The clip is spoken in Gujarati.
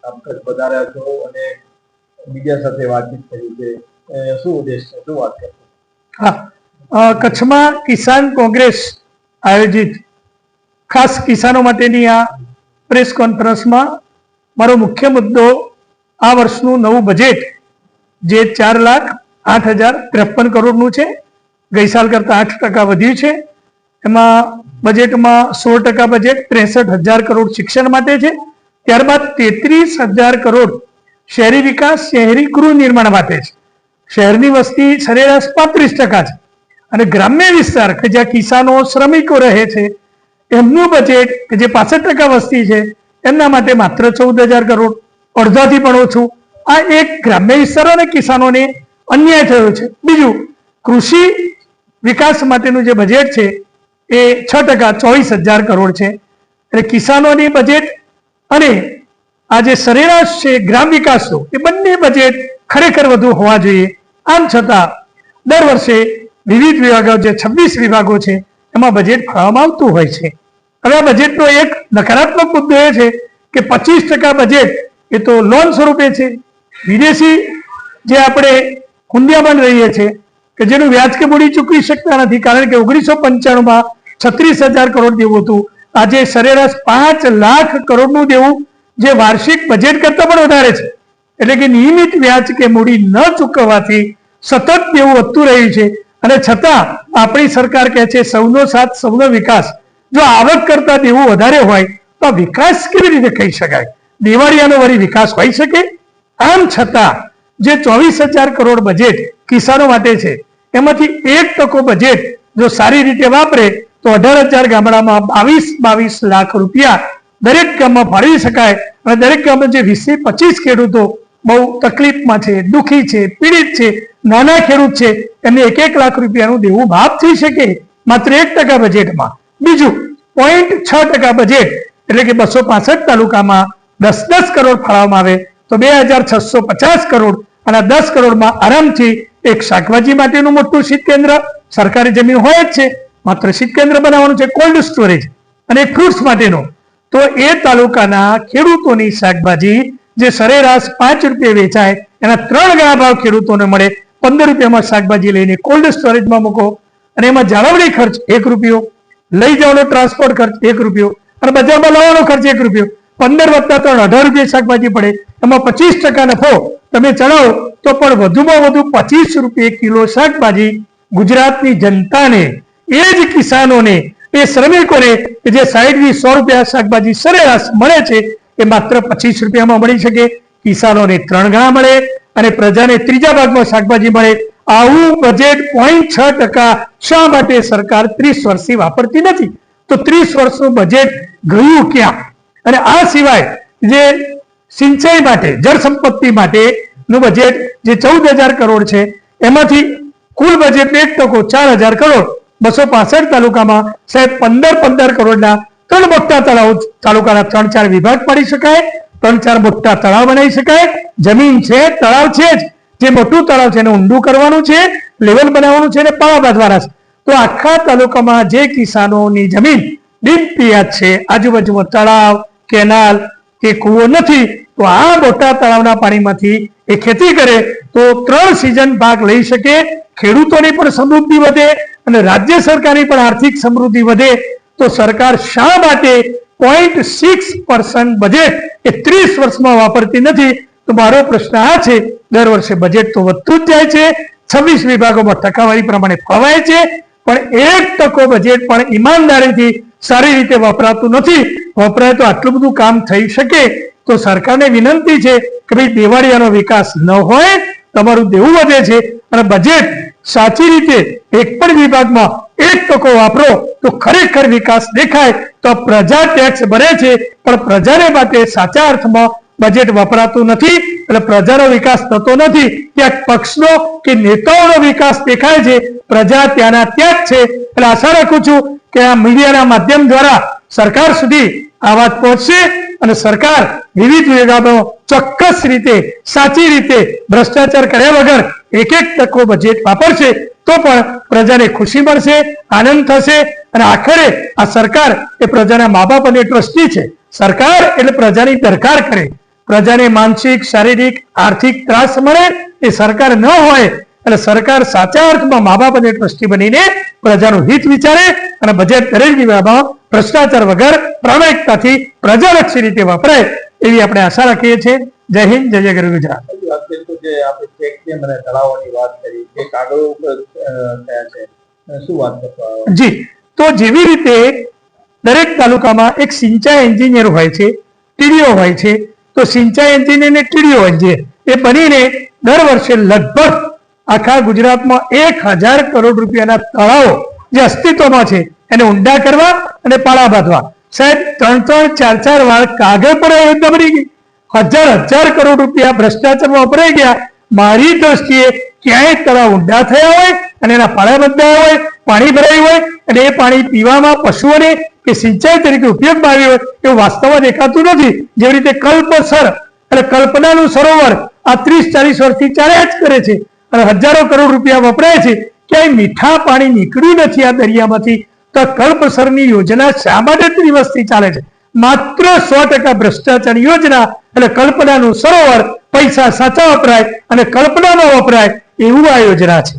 આપ કચ્છ પધાર્યા છો અને મીડિયા સાથે વાતચીત કરી છે, શું ઉદ્દેશ છે, શું વાત કરશો? હા, કચ્છમાં કિસાન કોંગ્રેસ આયોજિત ખાસ કિસાનો માટેની આ પ્રેસ કોન્ફરન્સમાં મારો મુખ્ય મુદ્દો આ વર્ષનું નવું બજેટ જે 4,08,053 કરોડનું છે, ગઈ સાલ કરતાં 8% વધ્યું છે. એમાં બજેટમાં 16% બજેટ 63,000 કરોડ શિક્ષણ માટે છે. ત્યારબાદ 33,000 કરોડ શહેરી વિકાસ, શહેરી ગૃહ નિર્માણ માટે છે. શહેરની વસ્તી સરેરાશ 35% છે અને ગ્રામ્ય વિસ્તાર કે જ્યાં કિસાનો શ્રમિકો રહે છે એમનું બજેટ કે જે 65% વસ્તી છે એમના માટે માત્ર 14,000 કરોડ, અડધાથી પણ ઓછું. આ એક ગ્રામ્ય વિસ્તારો અને કિસાનોને અન્યાય થયો છે. બીજું, કૃષિ વિકાસ માટેનું જે બજેટ છે એ 6%, 24,000 કરોડ છે. એટલે કિસાનોની બજેટ અને આ જે સરેરાશ છે ગ્રામ વિકાસનો, એ બંને બજેટ ખરેખર વધુ હોવા જોઈએ. આમ છતાં દર વર્ષે વિવિધ વિભાગો, જે 26 વિભાગો છે એમાં બજેટ ફાળવવામાં આવતું હોય છે. હવે આ બજેટનો એક નકારાત્મક મુદ્દો એ છે કે 25% બજેટ એ તો લોન સ્વરૂપે છે. વિદેશી જે આપણે હુંડિયામણ રહીએ છીએ કે જેનું વ્યાજ કે મૂડી ચૂકવી શકતા નથી, કારણ કે 1995માં 36,000 કરોડ દેવું હતું. આજે સરેરાશ 5 લાખ કરોડનું દેવું જે વાર્ષિક બજેટ કરતાં પણ વધારે છે. એટલે કે નિયમિત વ્યાજ કે મૂડી ન ચૂકવવાથી સતત દેવું વધતું રહ્યું છે. અને છતાં આપણી સરકાર કહે છે સૌનો સાથ સૌનો વિકાસ. જો આવક કરતા દેવું વધારે હોય તો વિકાસ કેવી રીતે કહી શકાય? દિવાળીયાનો વળી વિકાસ હોઈ શકે? આમ છતાં જે 24,000 કરોડ બજેટ કિસાનો માટે છે એમાંથી 1% બજેટ જો સારી રીતે વાપરે તો 18,000 ગામડામાં 22 લાખ રૂપિયા દરેક ગામમાં ફાળવી શકાય. અને દરેક ગામમાં જે 20-25 ખેડૂતો બહુ તકલીફમાં છે, દુઃખી છે, પીડિત છે, નાના ખેડૂત છે, એમને 1-1 લાખ રૂપિયાનું દેવું માફ થઈ શકે માત્ર 1% બજેટમાં. બીજું, 0.6% બજેટ એટલે કે 265 તાલુકામાં 10-10 કરોડ ફાળવવામાં આવે તો 2,650 કરોડ અને 10 કરોડમાં આરામથી એક શાકભાજી માટેનું મોટું શીત કેન્દ્ર, સરકારી જમીન હોય જ છે, માત્ર શીત કેન્દ્ર બનાવવાનું છે, કોલ્ડ સ્ટોરેજ અને ફ્રૂટ્સ માટેનું. તો એ તાલુકાના ખેડૂતોની શાકભાજી જે સરેરાશ 5 રૂપિયા વેચાય એના 3 ગણા ભાવ ખેડૂતોને મળે. 15 રૂપિયામાં શાકભાજી લઈને કોલ્ડ સ્ટોરેજમાં મૂકો અને એમાં જાળવણી ખર્ચ 1 રૂપિયો, લઈ જવાનો ટ્રાન્સપોર્ટ ખર્ચ 1 રૂપિયો અને બજારમાં લાવવાનો ખર્ચ 1 રૂપિયો. 15 + 3 18 રૂપિયા શાકભાજી પડે. એમાં 25% નફો તમે ચડાવો તો પણ વધુમાં વધુ 25 રૂપિયા કિલો શાકભાજી ગુજરાતની જનતાને, એ જ કિસાનોને, એ શ્રમિકોને કે જે 60-100 રૂપિયા શાકભાજી સરેરાશ મળે છે એ માત્ર 25 રૂપિયામાં મળી શકે. કિસાનોને 3 ગણા મળે અને પ્રજાને ત્રીજા ભાગમાં શાકભાજી મળે. આવું બજેટ 0.6% શા માટે સરકાર 30 વર્ષથી વાપરતી નથી? તો 30 વર્ષનું બજેટ ગયું ક્યાં? અને આ સિવાય જે સિંચાઈ માટે, જળ સંપત્તિ માટેનું બજેટ જે 14,000 કરોડ છે એમાંથી કુલ બજેટ 1% 4,000 કરોડ 265 તાલુકામાં સાહેબ 15 કરોડના 3 મોટા તાલુકાના 3-4 વિભાગ પાડી શકાય, 3-4 મોટા તળાવ બનાવી શકાય. જમીન છે, તળાવ છે જ, જે મોટું તળાવ છે એને ઊંડું કરવાનું છે, લેવલ બનાવવાનું છે અને પાળા બાંધવાના છે. તો આખા તાલુકામાં જે કિસાનોની જમીન બિનપિયાત છે, આજુબાજુમાં તળાવ, કેનાલ કે કૂવો નથી, તો આ મોટા તળાવના પાણીમાંથી એ ખેતી કરે તો 3 સિઝન પાક લઈ શકે. ખેડૂતોની પણ સમૃદ્ધિ વધે અને રાજ્ય સરકારની પણ આર્થિક સમૃદ્ધિ વધે. તો સરકાર શા માટે 0.6% બજેટ એ 30 વર્ષમાં વાપરતી નથી? તો મારો પ્રશ્ન આ છે, દર વર્ષે બજેટ તો વધતું જ જાય છે, 26 વિભાગોમાં ટકાવારી પ્રમાણે ફાળવાય છે, પણ 1% બજેટ પણ ઈમાનદારીથી સારી રીતે વપરાતું નથી. વપરાય તો આટલું બધું કામ થઈ શકે. તો સરકારને વિનંતી છે કે ભાઈ દિવાળીયાનો વિકાસ ન હોય, તમારું દેવું વધે છે અને બજેટ સાચી રીતે એક પણ વિભાગમાં 1% વાપરો તો ખરેખર વિકાસ દેખાય. તો પ્રજા ટેક્સ ભરે છે પણ પ્રજાને માટે સાચા અર્થમાં બજેટ વપરાતું નથી, એટલે પ્રજાનો વિકાસ થતો નથી. ક્યાંક પક્ષનો કે નેતાઓનો વિકાસ દેખાય છે, પ્રજા ત્યાંના ત્યાં જ છે. એટલે આશા રાખું છું કે આ મીડિયાના માધ્યમ દ્વારા સરકાર સુધી આ વાત પહોંચશે અને સરકાર વિવિધ વિભાગો ચોક્કસ રીતે, સાચી રીતે, ભ્રષ્ટાચાર કર્યા વગર 1% બજેટ વાપરશે તો પણ પ્રજાને ખુશી મળશે, આનંદ થશે. અને આખરે આ સરકાર એ પ્રજાના મા બાપ અને ટ્રસ્ટી છે. સરકાર એટલે પ્રજાની દરકાર કરે, પ્રજાને માનસિક શારીરિક આર્થિક ત્રાસ મળે એ સરકાર ન હોય એટલે સરકાર સાચા અર્થમાં મા બાપ અને ટ્રસ્ટી બનીને પ્રજાનું હિત વિચારે અને બજેટ દરેક વિભાગમાં ભ્રષ્ટાચાર વગર પ્રામાણિકતાથી પ્રજાલક્ષી રીતે વપરાય એવી આપણે આશા રાખીએ છીએ. જય હિન્દ, જય જય ગરવી ગુજરાત. બિલકુલ જે આપણે ચેકડેમ અને તળાવોની વાત કરી તે કાગળો ઉપર થયા છે, શું વાત કરતા? જી, તો જેવી રીતે દરેક તાલુકામાં એક સિંચાઈ એન્જિનિયર હોય છે, ટીડીઓ હોય છે, તો સિંચાઈ એન્જિનિયર અને ટીડીઓ એન્જિનિયર એ બનીને દર વર્ષે લગભગ આખા ગુજરાતમાં 1000 કરોડ રૂપિયાના તળાવો જે અસ્તિત્વમાં છે એને ઊંડા કરવા અને પાળા બાંધવા. સાહેબ 3-4 વાર કાગળ પર યોજના બની ગઈ, હજાર કરોડ રૂપિયા ભ્રષ્ટાચારમાં વપરાઈ ગયા. મારી દ્રષ્ટિએ ક્યાંય તળાવ ઊંડા થયા હોય અને એના પાળા બંધાયા હોય, પાણી ભરાયું હોય અને એ પાણી પીવામાં પશુઓને કે સિંચાઈ તરીકે ઉપયોગમાં આવ્યું હોય એવું વાસ્તવમાં દેખાતું નથી. જેવી રીતે કલ્પસર એટલે કલ્પનાનું સરોવર આ 30-40 વર્ષથી ચાલ્યા જ કરે છે અને હજારો કરોડ રૂપિયા વપરાય છે, ક્યાંય મીઠા પાણી નીકળ્યું નથી આ દરિયામાંથી. તો કલ્પસરની યોજના શા માટે 30 વર્ષથી ચાલે છે? માત્ર 100% ભ્રષ્ટાચાર યોજના એટલે કલ્પનાનું સરોવર, પૈસા સાચા વપરાય અને કલ્પનામાં વપરાય એવું આ યોજના છે.